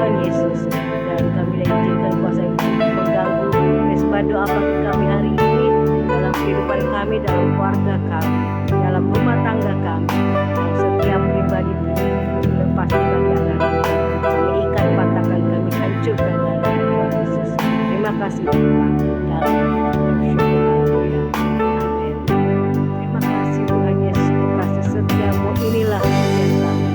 Tuhan Yesus. Dan kami izinkan kuasa yang mengganggu respa doa pagi kami hari ini dalam kehidupan kami, dalam keluarga kami, dalam rumah tangga kami. Setiap pribadi lepas bagian kami ikat patahkan, kami hancurkan dalam Tuhan Yesus. Terima kasih Tuhan. Dalam Amin. Terima kasih Tuhan Yesus, kasih setiamu inilah yang kami.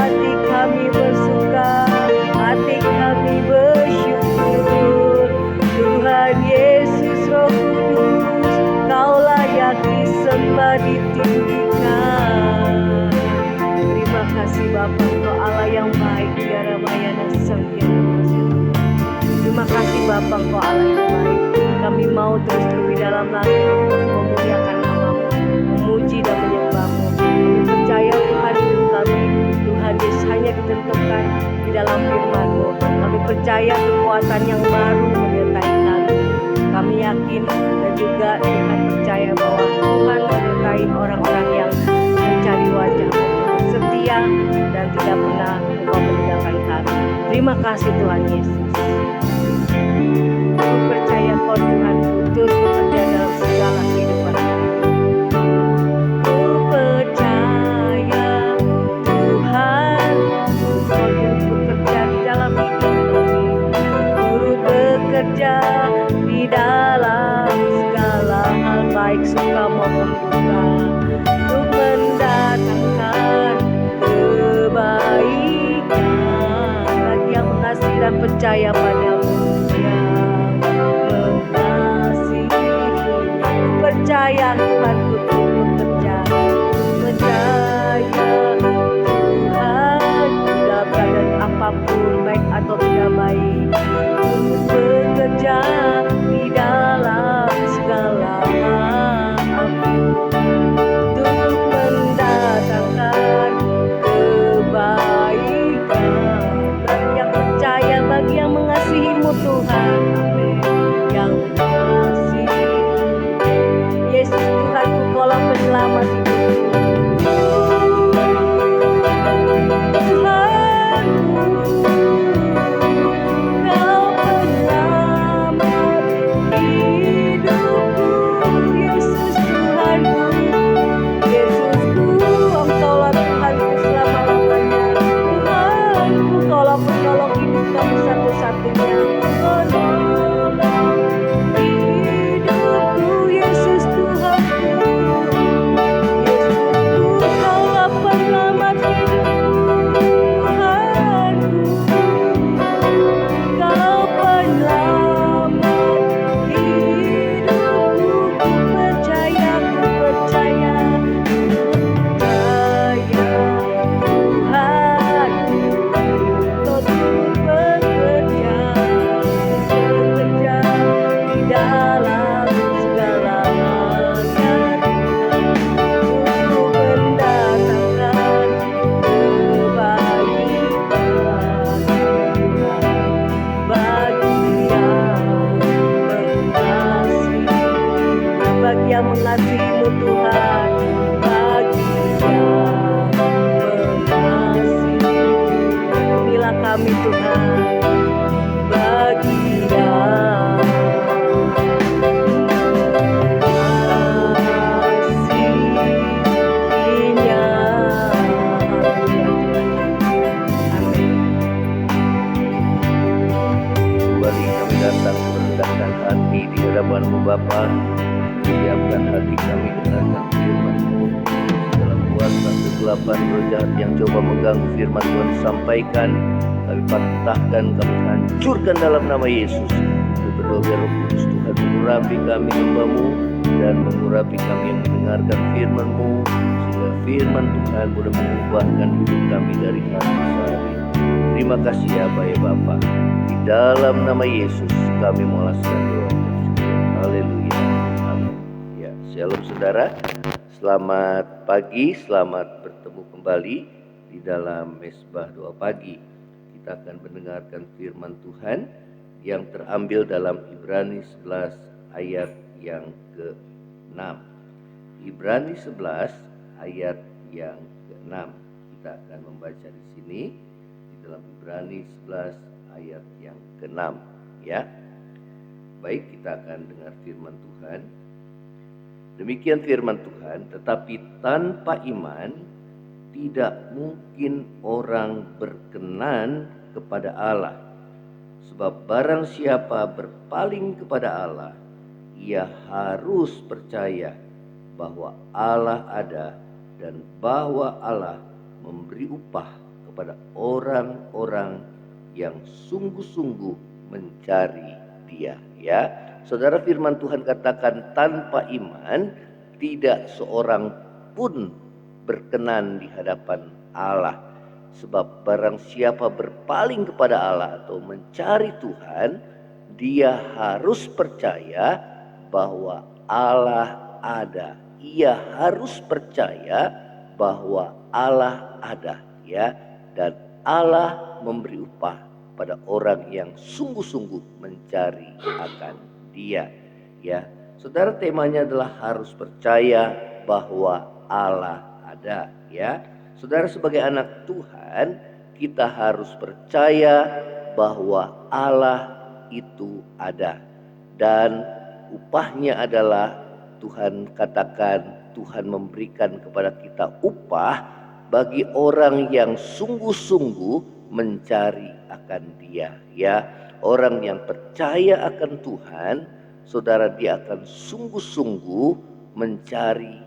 Bapa, Engkau Allah yang baik. Kami mau terus di dalam langit untuk memuliakan nama-Mu, memuji dan menyembah-Mu. Kami percaya Tuhan hidup kami, Tuhan Yesus hanya ditentukan di dalam firman-Mu. Kami percaya kekuatan yang baru menyertai kami. Kami yakin dan juga Tuhan percaya bahwa Tuhan menyertai orang-orang yang mencari wajah-Mu, setia dan tidak pernah Engkau meninggalkan kami. Terima kasih Tuhan Yesus. Aku percaya Kau Tuhan turut bekerja dalam segala kehidupan kami. Ku percaya Tuhan Kau turut bekerja di dalam hidup kami, turut bekerja di dalam segala hal baik suka maupun duka, untuk mendatangkan kebaikan bagi yang mengasihi dan percaya padamu. Percaya Tuhan untuk bekerja, percaya Tuhan tidak pada apapun baik atau tidak baik, untuk bekerja di dalam segala hal, untuk mendatangkan kasih-Mu Tuhan bagi yang mengasihi. Ampunilah kami Tuhan bagi yang mengasihinya. Amin. Kembali kami datang merendahkan hati di hadapan-Mu Bapa. Siapkan hati kami dengarkan firman-Mu. Dalam kuasa kegelapan roh jahat yang coba mengganggu firman Tuhan disampaikan, kami patahkan, kami hancurkan dalam nama Yesus. Kami berdoa biar Roh Kudus Tuhan mengurapi kami hamba-Mu dan mengurapi kami yang mendengarkan firman-Mu, sehingga firman Tuhan boleh mengubahkan hidup kami dari hari ke hari. Terima kasih ya Bapa. Di dalam nama Yesus kami mengalaskan doa. Haleluya. Amin. Ya, shalom saudara. Selamat pagi, selamat bertemu kembali di dalam Mesbah Doa Pagi. Kita akan mendengarkan firman Tuhan yang terambil dalam Ibrani 11 ayat yang ke-6. Ibrani 11 ayat yang ke-6. Kita akan membaca di sini di dalam Ibrani 11 ayat yang ke-6 ya. Baik, kita akan dengar firman Tuhan. Demikian firman Tuhan, tetapi tanpa iman tidak mungkin orang berkenan kepada Allah. Sebab barang siapa berpaling kepada Allah, ia harus percaya bahwa Allah ada dan bahwa Allah memberi upah kepada orang-orang yang sungguh-sungguh mencari Dia. Ya, saudara, firman Tuhan katakan tanpa iman tidak seorang pun berkenan di hadapan Allah. Sebab barang siapa berpaling kepada Allah atau mencari Tuhan, dia harus percaya bahwa Allah ada. Ia harus percaya bahwa Allah ada ya, dan Allah memberi upah pada orang yang sungguh-sungguh mencari akan Dia ya. Saudara, temanya adalah harus percaya bahwa Allah ada ya. Saudara, sebagai anak Tuhan, kita harus percaya bahwa Allah itu ada dan upahnya adalah, Tuhan katakan, Tuhan memberikan kepada kita upah bagi orang yang sungguh-sungguh mencari akan Dia ya. Orang yang percaya akan Tuhan, saudara, dia akan sungguh-sungguh mencari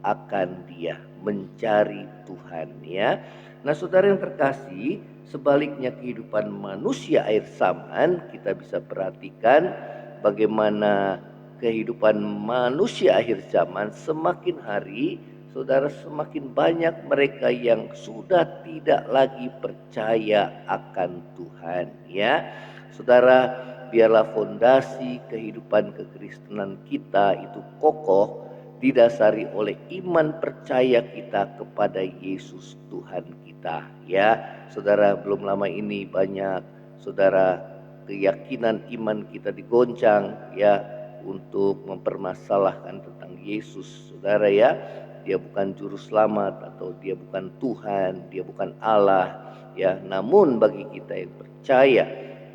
akan Dia, mencari Tuhan ya. Nah, saudara yang terkasih, sebaliknya kehidupan manusia akhir zaman, kita bisa perhatikan bagaimana kehidupan manusia akhir zaman semakin hari, saudara, semakin banyak mereka yang sudah tidak lagi percaya akan Tuhan ya. Saudara, biarlah fondasi kehidupan kekristenan kita itu kokoh, didasari oleh iman percaya kita kepada Yesus Tuhan kita ya. Saudara, belum lama ini banyak, saudara, keyakinan iman kita digoncang ya, untuk mempermasalahkan tentang Yesus, saudara ya. Dia bukan juru selamat atau dia bukan Tuhan, dia bukan Allah ya. Namun bagi kita yang percaya,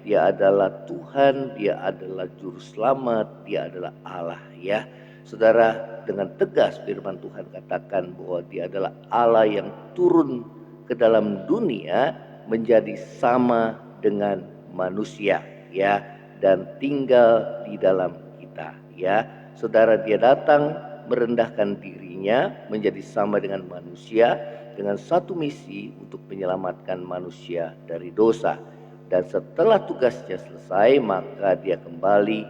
Dia adalah Tuhan, Dia adalah juru selamat, Dia adalah Allah ya. Saudara, dengan tegas firman Tuhan katakan bahwa Dia adalah Allah yang turun ke dalam dunia menjadi sama dengan manusia ya, dan tinggal di dalam kita ya. Saudara, Dia datang merendahkan dirinya menjadi sama dengan manusia dengan satu misi untuk menyelamatkan manusia dari dosa. Dan setelah tugasnya selesai, maka Dia kembali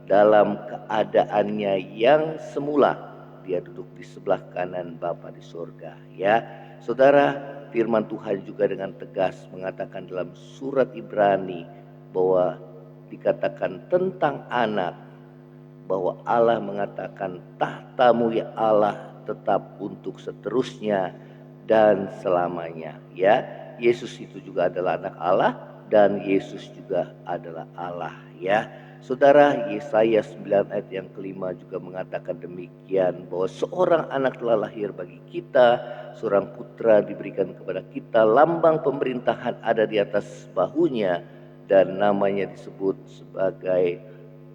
dalam keadaannya yang semula. Dia duduk di sebelah kanan Bapa di surga ya. Saudara, firman Tuhan juga dengan tegas mengatakan dalam surat Ibrani bahwa dikatakan tentang anak, bahwa Allah mengatakan tahtamu ya Allah tetap untuk seterusnya dan selamanya ya. Yesus itu juga adalah anak Allah dan Yesus juga adalah Allah ya. Saudara, Yesaya 9 ayat yang kelima juga mengatakan demikian, bahwa seorang anak telah lahir bagi kita, seorang putra diberikan kepada kita, lambang pemerintahan ada di atas bahunya, dan namanya disebut sebagai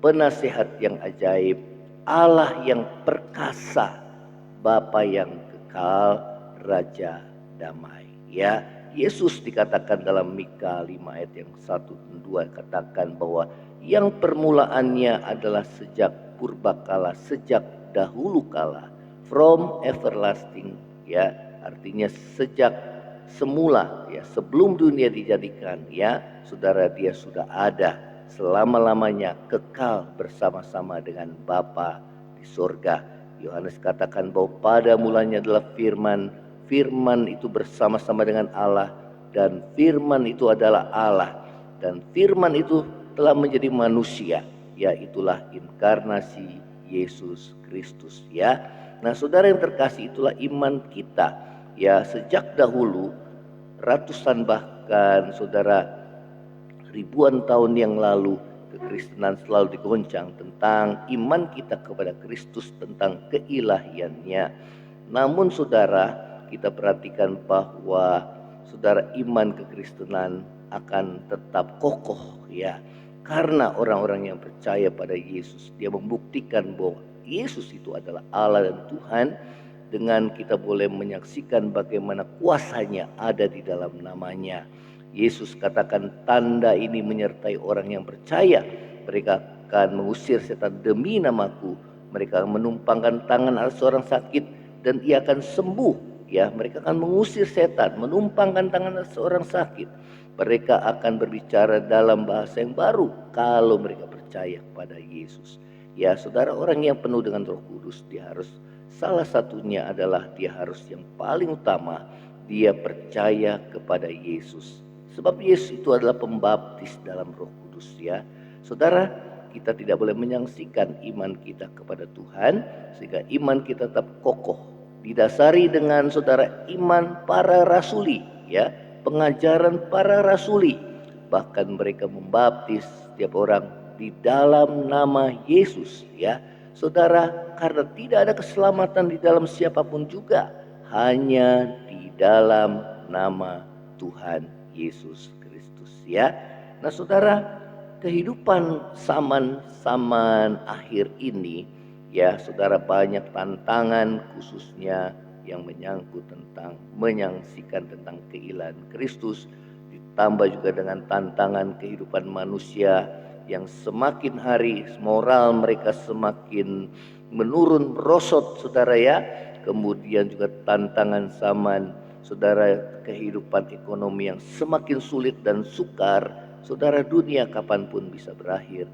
Penasihat yang ajaib, Allah yang perkasa, Bapa yang kekal, Raja damai. Ya, Yesus dikatakan dalam Mika 5 ayat yang 1 dan 2 katakan bahwa yang permulaannya adalah sejak purbakala, sejak dahulu kala, from everlasting, ya, artinya sejak semula, ya, sebelum dunia dijadikan, ya, saudara, dia sudah ada selama-lamanya, kekal bersama-sama dengan Bapa di sorga. Yohanes katakan bahwa pada mulanya adalah firman, firman itu bersama-sama dengan Allah, dan firman itu adalah Allah, dan firman itu telah menjadi manusia, ya, itulah inkarnasi Yesus Kristus, ya. Nah, saudara yang terkasih, itulah iman kita, ya, sejak dahulu, ratusan bahkan saudara ribuan tahun yang lalu, kekristenan selalu digoncang tentang iman kita kepada Kristus, tentang keilahiannya. Namun saudara, kita perhatikan bahwa saudara, iman kekristenan akan tetap kokoh, ya, karena orang-orang yang percaya pada Yesus, dia membuktikan bahwa Yesus itu adalah Allah dan Tuhan, dengan kita boleh menyaksikan bagaimana kuasanya ada di dalam namanya. Yesus katakan, tanda ini menyertai orang yang percaya, mereka akan mengusir setan demi namaku, mereka akan menumpangkan tangan atas seorang sakit dan ia akan sembuh, ya, mereka akan mengusir setan, menumpangkan tangan atas seorang sakit, mereka akan berbicara dalam bahasa yang baru kalau mereka percaya kepada Yesus. Ya, saudara, orang yang penuh dengan Roh Kudus, dia harus, salah satunya adalah dia harus, yang paling utama, dia percaya kepada Yesus. Sebab Yesus itu adalah pembaptis dalam Roh Kudus, ya. Saudara, kita tidak boleh menyaksikan iman kita kepada Tuhan sehingga iman kita tetap kokoh, didasari dengan saudara iman para rasuli, ya, pengajaran para rasuli. Bahkan mereka membaptis setiap orang di dalam nama Yesus, ya. Saudara, karena tidak ada keselamatan di dalam siapapun juga, hanya di dalam nama Tuhan Yesus Kristus, ya. Nah, saudara, kehidupan zaman akhir ini, ya, saudara, banyak tantangan, khususnya yang menyangkut tentang menyaksikan tentang keilahian Kristus, ditambah juga dengan tantangan kehidupan manusia yang semakin hari moral mereka semakin menurun, merosot, saudara, ya. Kemudian juga tantangan zaman, saudara, kehidupan ekonomi yang semakin sulit dan sukar, saudara, dunia kapanpun bisa berakhir.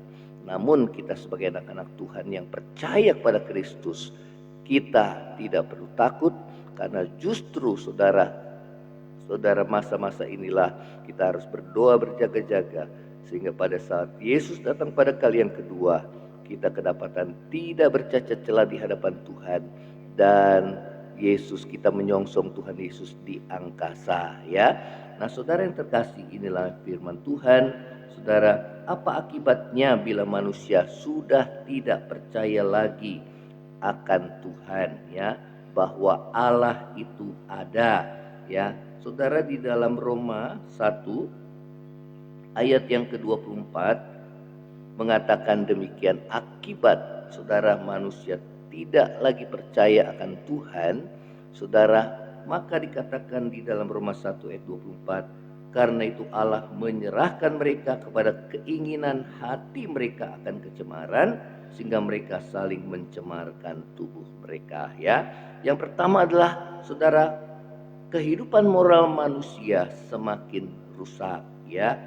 Namun kita sebagai anak-anak Tuhan yang percaya kepada Kristus, kita tidak perlu takut, karena justru saudara, masa-masa inilah kita harus berdoa berjaga-jaga, sehingga pada saat Yesus datang pada kali yang kedua, kita kedapatan tidak bercacat celah di hadapan Tuhan, dan kita menyongsong Tuhan Yesus di angkasa, ya. Nah, saudara yang terkasih, inilah firman Tuhan. Saudara, apa akibatnya bila manusia sudah tidak percaya lagi akan Tuhan, ya, bahwa Allah itu ada, ya. Saudara, di dalam Roma 1 ayat yang ke-24 mengatakan demikian, akibat saudara manusia tidak lagi percaya akan Tuhan, saudara, maka dikatakan di dalam Roma 1 ayat 24, karena itu Allah menyerahkan mereka kepada keinginan hati mereka akan kecemaran, sehingga mereka saling mencemarkan tubuh mereka, ya. Yang pertama adalah saudara, kehidupan moral manusia semakin rusak, ya.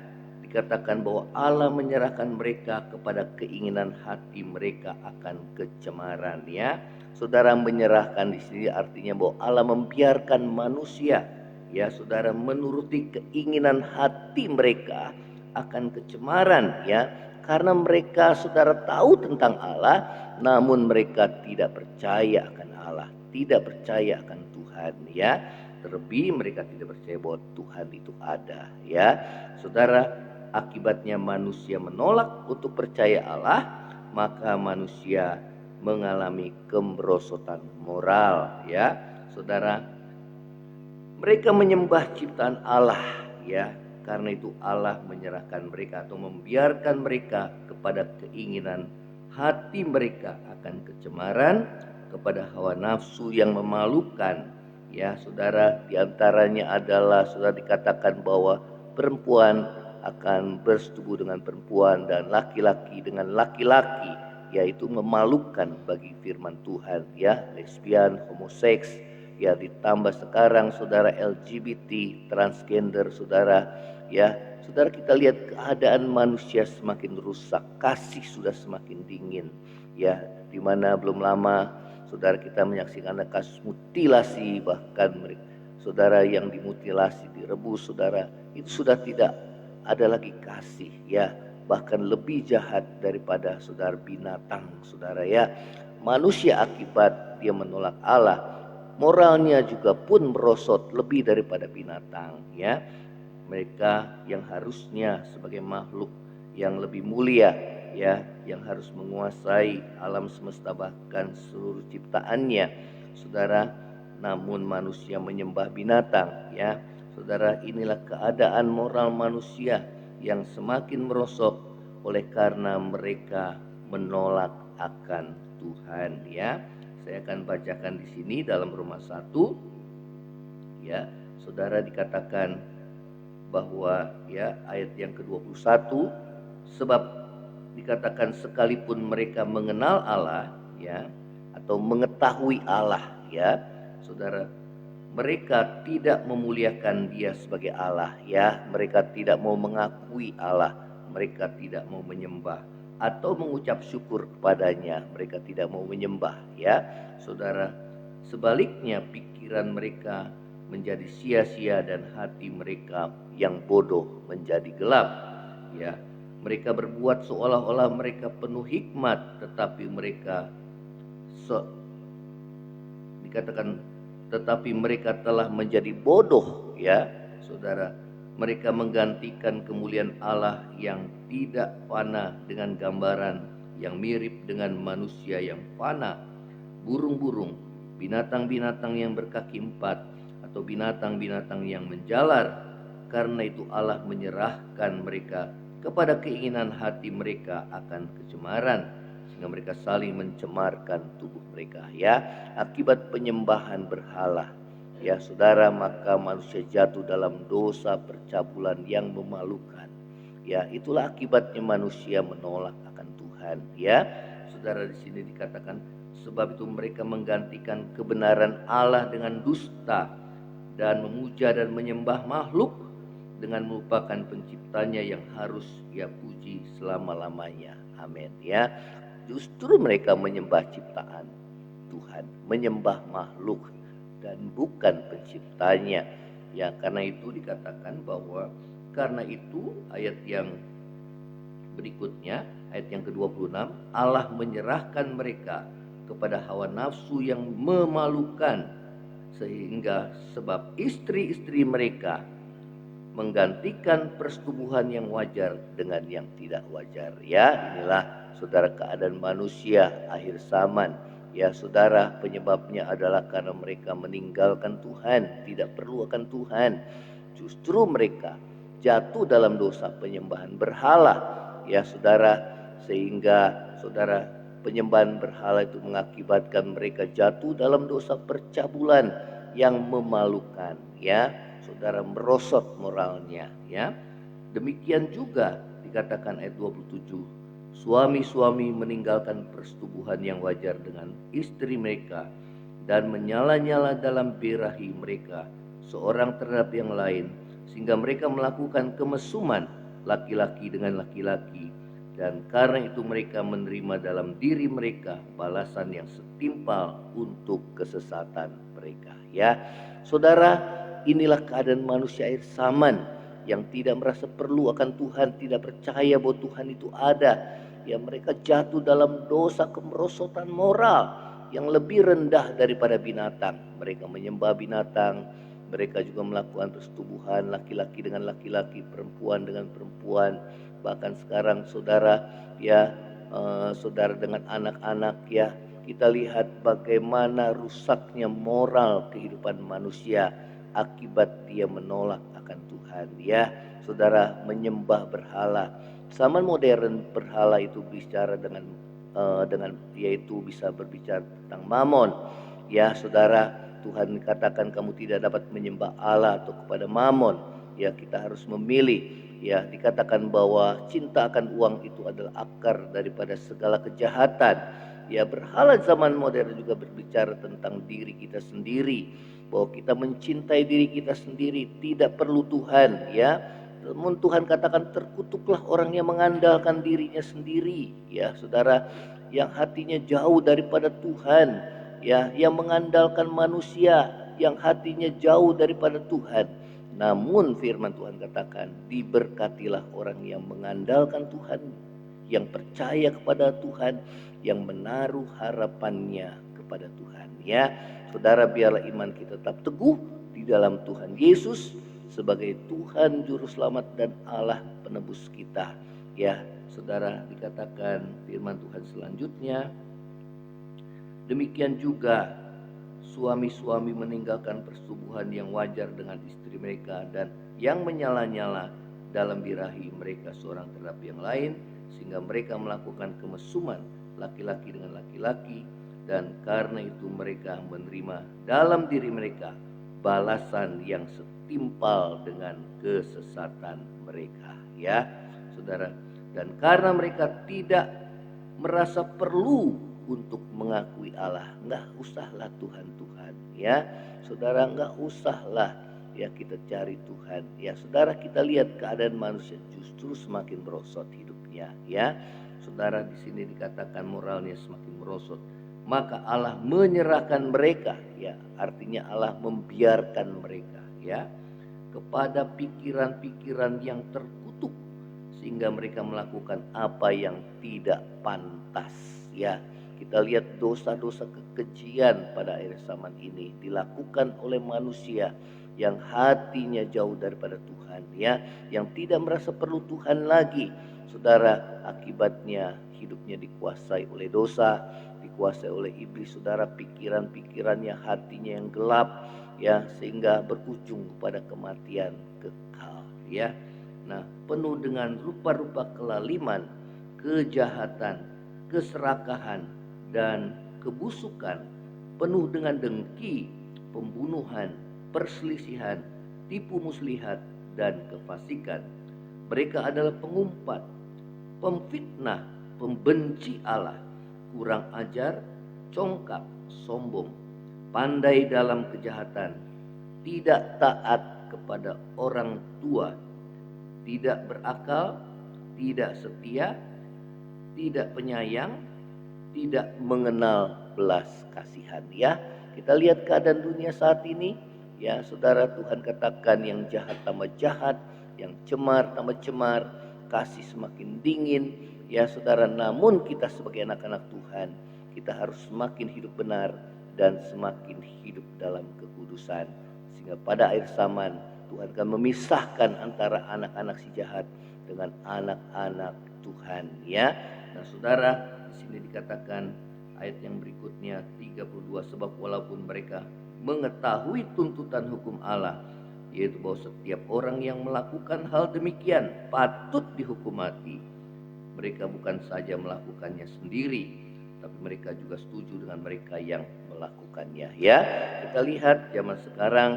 Dikatakan bahwa Allah menyerahkan mereka kepada keinginan hati mereka akan kecemaran, ya. Saudara, menyerahkan di sini artinya bahwa Allah membiarkan manusia, ya, saudara, menuruti keinginan hati mereka akan kecemaran, ya. Karena mereka, saudara, tahu tentang Allah, namun mereka tidak percaya akan Allah, tidak percaya akan Tuhan, ya. Terlebih mereka tidak percaya bahwa Tuhan itu ada, ya. Saudara, akibatnya manusia menolak untuk percaya Allah, maka manusia mengalami kemerosotan moral, ya. Saudara, mereka menyembah ciptaan Allah, ya. Karena itu Allah menyerahkan mereka atau membiarkan mereka kepada keinginan hati mereka akan kecemaran, kepada hawa nafsu yang memalukan. Ya, saudara, diantaranya adalah sudah dikatakan bahwa perempuan akan bersetubuh dengan perempuan dan laki-laki dengan laki-laki, yaitu memalukan bagi firman Tuhan, ya. Lesbian, homoseks, ya, ditambah sekarang saudara LGBT, transgender, saudara, ya. Saudara, kita lihat keadaan manusia semakin rusak, kasih sudah semakin dingin, ya. Dimana belum lama saudara kita menyaksikan kasus mutilasi, bahkan mereka, saudara, yang dimutilasi, direbus, saudara, itu sudah tidak ada lagi kasih, ya. Bahkan lebih jahat daripada saudara binatang, saudara, ya. Manusia akibat dia menolak Allah, moralnya juga pun merosot lebih daripada binatang, ya. Mereka yang harusnya sebagai makhluk yang lebih mulia, ya, yang harus menguasai alam semesta bahkan seluruh ciptaannya, saudara, namun manusia menyembah binatang, ya. Saudara, inilah keadaan moral manusia yang semakin merosot oleh karena mereka menolak akan Tuhan, ya. Saya akan bacakan di sini dalam Roma 1, ya. Saudara, dikatakan bahwa, ya, ayat yang ke-21, sebab dikatakan sekalipun mereka mengenal Allah, ya, atau mengetahui Allah, ya, saudara, mereka tidak memuliakan Dia sebagai Allah, ya. Mereka tidak mau mengakui Allah, mereka tidak mau menyembah atau mengucap syukur kepadanya, mereka tidak mau menyembah, ya. Saudara, sebaliknya pikiran mereka menjadi sia-sia dan hati mereka yang bodoh menjadi gelap, ya. Mereka berbuat seolah-olah mereka penuh hikmat, tetapi mereka dikatakan tetapi mereka telah menjadi bodoh, ya. Saudara, mereka menggantikan kemuliaan Allah yang tidak fana dengan gambaran yang mirip dengan manusia yang fana, burung-burung, binatang-binatang yang berkaki empat, atau binatang-binatang yang menjalar. Karena itu Allah menyerahkan mereka kepada keinginan hati mereka akan kecemaran, sehingga mereka saling mencemarkan tubuh mereka, ya, akibat penyembahan berhala, ya. Saudara, maka manusia jatuh dalam dosa percabulan yang memalukan, ya. Itulah akibatnya manusia menolak akan Tuhan, ya. Saudara, di sini dikatakan sebab itu mereka menggantikan kebenaran Allah dengan dusta dan memuja dan menyembah makhluk dengan melupakan penciptanya yang harus ia puji selama-lamanya. Amin, ya. Justru mereka menyembah ciptaan Tuhan, menyembah makhluk dan bukan penciptanya, ya. Karena itu dikatakan bahwa karena itu ayat yang berikutnya, ayat yang ke-26, Allah menyerahkan mereka kepada hawa nafsu yang memalukan, sehingga sebab istri-istri mereka menggantikan persetubuhan yang wajar dengan yang tidak wajar, ya. Inilah, saudara, keadaan manusia akhir zaman, ya. Saudara, penyebabnya adalah karena mereka meninggalkan Tuhan, tidak perlu akan Tuhan. Justru mereka jatuh dalam dosa penyembahan berhala, ya, saudara, sehingga saudara, penyembahan berhala itu mengakibatkan mereka jatuh dalam dosa percabulan yang memalukan, ya. Saudara, merosot moralnya, ya. Demikian juga dikatakan ayat 27, suami-suami meninggalkan persetubuhan yang wajar dengan istri mereka dan menyala-nyala dalam birahi mereka seorang terhadap yang lain, sehingga mereka melakukan kemesuman laki-laki dengan laki-laki, dan karena itu mereka menerima dalam diri mereka balasan yang setimpal untuk kesesatan mereka, ya. Saudara, inilah keadaan manusia akhir zaman yang tidak merasa perlu akan Tuhan, tidak percaya bahwa Tuhan itu ada, ya. Mereka jatuh dalam dosa kemerosotan moral yang lebih rendah daripada binatang. Mereka menyembah binatang, Mereka juga melakukan persetubuhan laki-laki dengan laki-laki, perempuan dengan perempuan. Bahkan sekarang saudara ya, saudara dengan anak-anak ya, kita lihat bagaimana rusaknya moral kehidupan manusia akibat dia menolak akan Tuhan ya. Saudara, menyembah berhala. Zaman modern berhala itu bicara dengan yaitu bisa berbicara tentang mamon. Ya saudara, Tuhan katakan kamu tidak dapat menyembah Allah atau kepada mamon. Ya, kita harus memilih. Ya, dikatakan bahwa cinta akan uang itu adalah akar daripada segala kejahatan. Ya, berhala zaman modern juga berbicara tentang diri kita sendiri, bahwa kita mencintai diri kita sendiri, tidak perlu Tuhan ya. Namun Tuhan katakan terkutuklah orang yang mengandalkan dirinya sendiri ya saudara, yang hatinya jauh daripada Tuhan ya, yang mengandalkan manusia, yang hatinya jauh daripada Tuhan. Namun firman Tuhan katakan, diberkatilah orang yang mengandalkan Tuhan, yang percaya kepada Tuhan, yang menaruh harapannya kepada Tuhan ya. Saudara, biarlah iman kita tetap teguh di dalam Tuhan Yesus sebagai Tuhan juru selamat dan Allah penebus kita ya. Saudara, dikatakan firman Tuhan selanjutnya, demikian juga suami-suami meninggalkan persetubuhan yang wajar dengan istri mereka dan yang menyala-nyala dalam birahi mereka seorang terhadap yang lain, sehingga mereka melakukan kemesuman laki-laki dengan laki-laki, dan karena itu mereka menerima dalam diri mereka balasan yang setimpal dengan kesesatan mereka ya saudara. Dan karena mereka tidak merasa perlu untuk mengakui Allah, nggak usahlah Tuhan ya saudara, nggak usahlah ya kita cari Tuhan ya saudara. Kita lihat keadaan manusia justru semakin merosot hidupnya ya saudara. Di sini dikatakan moralnya semakin merosot, maka Allah menyerahkan mereka ya, artinya Allah membiarkan mereka ya kepada pikiran-pikiran yang terkutuk, sehingga mereka melakukan apa yang tidak pantas ya. Kita lihat dosa-dosa kekejian pada akhir zaman ini dilakukan oleh manusia yang hatinya jauh daripada Tuhan ya, yang tidak merasa perlu Tuhan lagi saudara. Akibatnya hidupnya dikuasai oleh dosa, dikuasai oleh iblis saudara, pikiran-pikirannya, hatinya yang gelap ya, sehingga berujung kepada kematian kekal ya. Nah, penuh dengan rupa-rupa kelaliman, kejahatan, keserakahan, dan kebusukan, penuh dengan dengki, pembunuhan, perselisihan, tipu muslihat, dan kefasikan. Mereka adalah pengumpat, pemfitnah, pembenci Allah, kurang ajar, congkak, sombong, pandai dalam kejahatan, tidak taat kepada orang tua, tidak berakal, tidak setia, tidak penyayang, tidak mengenal belas kasihan ya. Kita lihat keadaan dunia saat ini ya saudara. Tuhan katakan yang jahat tambah jahat, yang cemar tambah cemar, kasih semakin dingin ya saudara. Namun kita sebagai anak-anak Tuhan, kita harus semakin hidup benar dan semakin hidup dalam kekudusan, sehingga pada akhir zaman Tuhan akan memisahkan antara anak-anak si jahat dengan anak-anak Tuhan ya. Nah saudara, di sini dikatakan ayat yang berikutnya 32, sebab walaupun mereka mengetahui tuntutan hukum Allah, yaitu bahwa setiap orang yang melakukan hal demikian patut dihukum mati, mereka bukan saja melakukannya sendiri, tapi mereka juga setuju dengan mereka yang melakukannya ya. Kita lihat zaman sekarang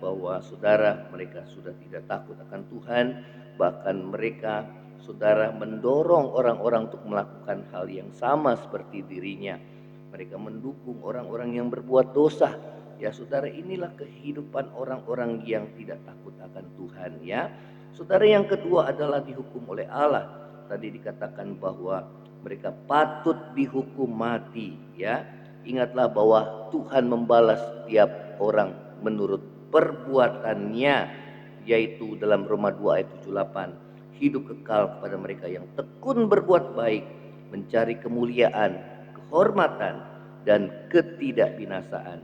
bahwa saudara, mereka sudah tidak takut akan Tuhan, bahkan mereka saudara mendorong orang-orang untuk melakukan hal yang sama seperti dirinya. Mereka mendukung orang-orang yang berbuat dosa ya saudara. Inilah kehidupan orang-orang yang tidak takut akan Tuhan ya saudara. Yang kedua adalah dihukum oleh Allah. Tadi dikatakan bahwa mereka patut dihukum mati ya. Ingatlah bahwa Tuhan membalas setiap orang menurut perbuatannya, yaitu dalam Roma 2 ayat 78, hidup kekal kepada mereka yang tekun berbuat baik, mencari kemuliaan, kehormatan, dan ketidakbinasaan.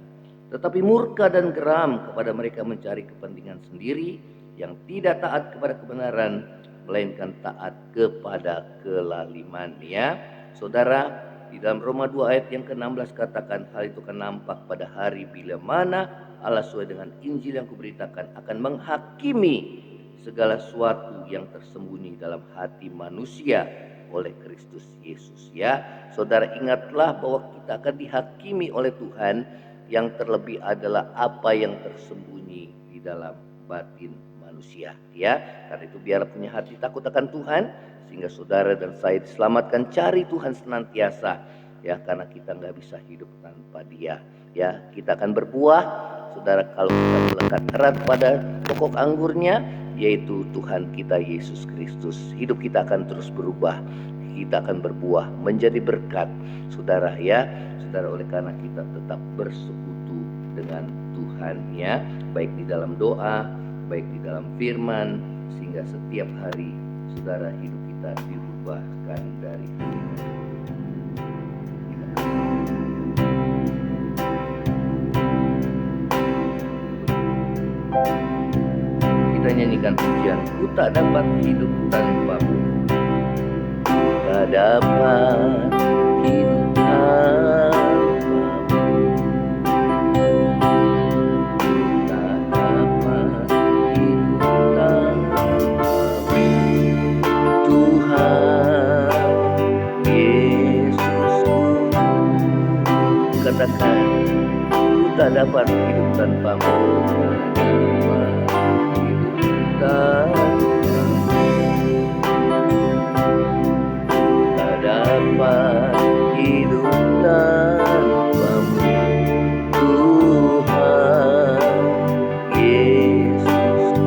tetapi murka dan geram kepada mereka mencari kepentingan sendiri, yang tidak taat kepada kebenaran, melainkan taat kepada kelaliman. Ya, saudara, di dalam Roma 2 ayat yang ke-16 katakan, hal itu akan nampak pada hari bila mana Allah sesuai dengan Injil yang kuberitakan akan menghakimi segala sesuatu yang tersembunyi dalam hati manusia oleh Kristus Yesus. Ya, saudara, ingatlah bahwa kita akan dihakimi oleh Tuhan. Yang terlebih adalah apa yang tersembunyi di dalam batin manusia. Ya, karena itu biarlah punya hati takut akan Tuhan, sehingga saudara dan saya diselamatkan. Cari Tuhan senantiasa, ya, karena kita nggak bisa hidup tanpa Dia. Ya, kita akan berbuah, saudara, kalau kita melekat erat pada pokok anggurnya, yaitu Tuhan kita Yesus Kristus. Hidup kita akan terus berubah, kita akan berbuah menjadi berkat, saudara. Ya, saudara, oleh karena kita tetap bersekutu dengan Tuhan, ya, baik di dalam doa, baik di dalam firman, sehingga setiap hari saudara hidup kita dirubahkan dari hati. Kita nyanyikan pujian, ku tak dapat hidup tanpamu, tak dapat hidup tanpamu, tak dapat hidup tanpamu, Tuhan Yesusku. Katakan, ku tak dapat hidup tanpamu, tak dapat hidup tanpamu, Tuhan Yesus.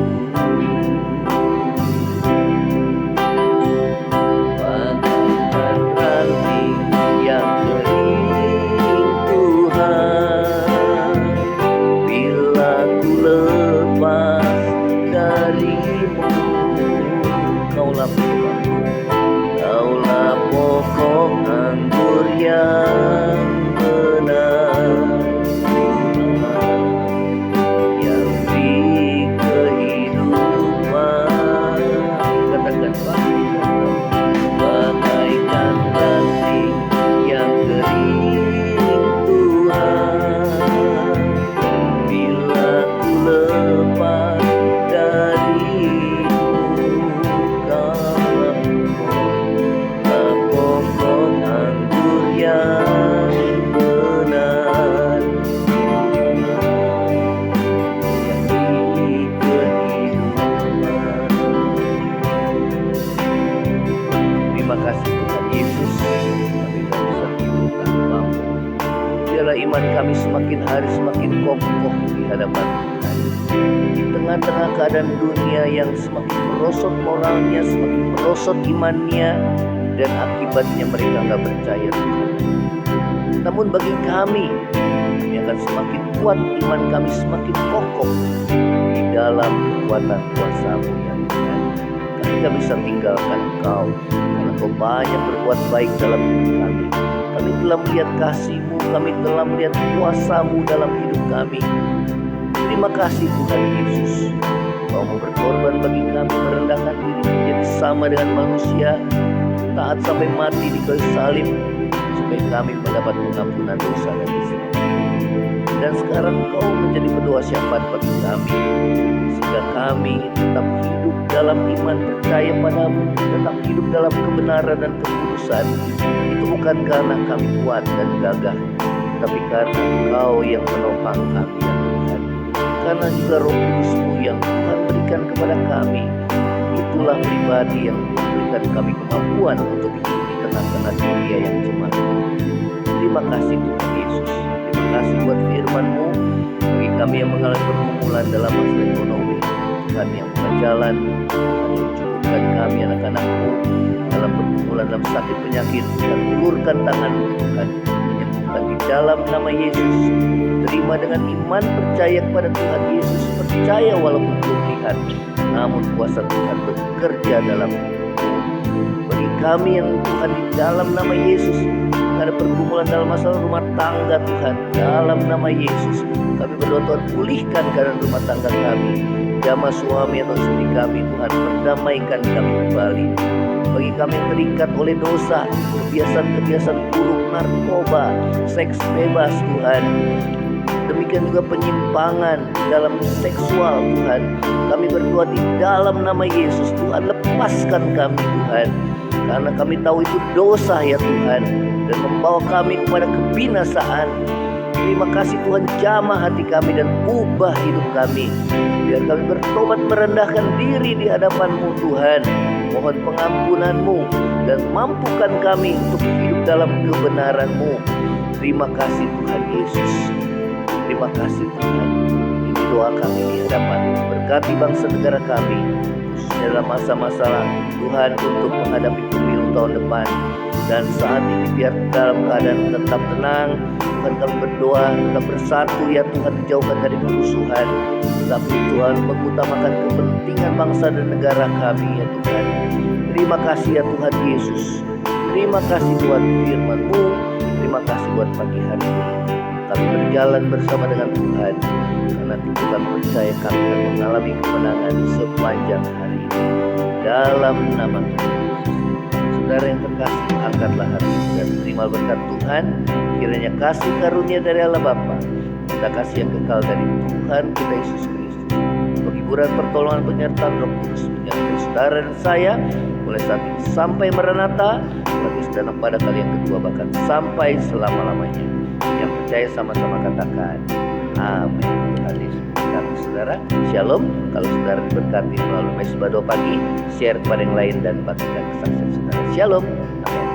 Bagaikan ranting yang kering, Tuhan, bila ku lepas darimu. Kaulah pokok anggur yang benar, yang beri kehidupan. Katakan, bagaikan ranting yang kering, Tuhan, bila ku lepas darimu. Kaulah pokok anggur yang benar, yang beri kehidupan. Terima kasih Tuhan Yesus, kami tak bisa hidup tanpamu. Biarlah iman kami semakin hari semakin kokoh di hadapan Tuhan. Di tengah-tengah keadaan dunia yang semakin merosot moralnya, semakin merosot imannya, dan akibatnya mereka nggak percaya Tuhan. Namun bagi kami akan semakin kuat, iman kami semakin kokoh di dalam kekuatan kuasa-Mu yang benar. Kami tak bisa tinggalkan Engkau, karena Engkau banyak berbuat baik dalam hidup kami. Kami telah melihat kasih-Mu, kami telah melihat kuasa-Mu dalam hidup kami. Terima kasih Tuhan Yesus, Kau mau berkorban bagi kami, merendahkan diri menjadi sama dengan manusia, taat sampai mati di kayu salib, supaya kami mendapat pengampunan dosa dan keselamatan. Dan sekarang Kau menjadi pendoa syafaat bagi kami, sehingga kami tetap hidup dalam iman, percaya padamu, tetap hidup dalam kebenaran dan kekudusan. Itu bukan karena kami kuat dan gagah, tapi karena Engkau yang menopang kami, ya Tuhan. Karena juga Roh Kudus-Mu yang Tuhan berikan kepada kami, itulah pribadi yang memberikan kami kemampuan untuk hidup di tengah-tengah dunia yang cemara. Terima kasih Tuhan Yesus. Terima kasih buat firman-Mu bagi kami yang mengalami pergumulan dalam masalah ekonomi. Tuhan yang buka jalan, Tuhan yang cukupkan kami anak-anak-Mu dalam pergumulan, dalam sakit penyakit. Tuhan ulurkan tangan-Mu, Tuhan menyembuhkan di dalam nama Yesus. Terima dengan iman, percaya kepada Tuhan Yesus, percaya walaupun belum lihat, namun kuasa Tuhan bekerja dalam hidup. Bagi kami yang Tuhan di dalam nama Yesus, ada pergumulan dalam masalah rumah tangga Tuhan, dalam nama Yesus kami berdoa Tuhan, pulihkan keadaan rumah tangga kami, jamah suami atau istri kami Tuhan, perdamaikan kami kembali. Bagi kami yang terikat oleh dosa, kebiasaan-kebiasaan buruk, narkoba, seks bebas Tuhan, demikian juga penyimpangan dalam seksual Tuhan, kami berdoa di dalam nama Yesus Tuhan, lepaskan kami Tuhan, karena kami tahu itu dosa ya Tuhan, dan membawa kami kepada kebinasaan. Terima kasih Tuhan, jamah hati kami dan ubah hidup kami, biar kami bertobat merendahkan diri di hadapan-Mu Tuhan, mohon pengampunan-Mu dan mampukan kami untuk hidup dalam kebenaran-Mu. Terima kasih Tuhan Yesus. Terima kasih Tuhan. Ini doa kami di hadapan-Mu. Berkati bangsa negara kami, khususnya dalam masa-masa Tuhan untuk menghadapi pemilu tahun depan. Dan saat ini biar dalam keadaan tetap tenang Tuhan, kami berdoa tetap bersatu ya Tuhan, dijauhkan dari kerusuhan. Tetapi Tuhan mengutamakan kepentingan bangsa dan negara kami ya Tuhan. Terima kasih ya Tuhan Yesus. Terima kasih Tuhan firman-Mu. Terima kasih buat pagi hari ini. Kami berjalan bersama dengan Tuhan, karena kami percaya kami akan mengalami kemenangan sepanjang hari ini. Dalam nama Tuhan. Saudara yang terkasih, angkatlah hati dan terima berkat Tuhan. Kiranya kasih karunia dari Allah Bapa, kita kasih yang kekal dari Tuhan kita Yesus Kristus, penghiburan pertolongan penyertaan Roh Kudus menyertai saudara dan saya mulai saat ini sampai Maranatha, bagi saudara pada kali yang kedua, bahkan sampai selama-lamanya. Yang percaya sama-sama katakan amin. Tuhan Yesus berkati saudara. Shalom. Kalau saudara diberkati melalui Mesbah Doa Pagi, share kepada yang lain dan bagikan kesaksian saudara. Shalom. Amin.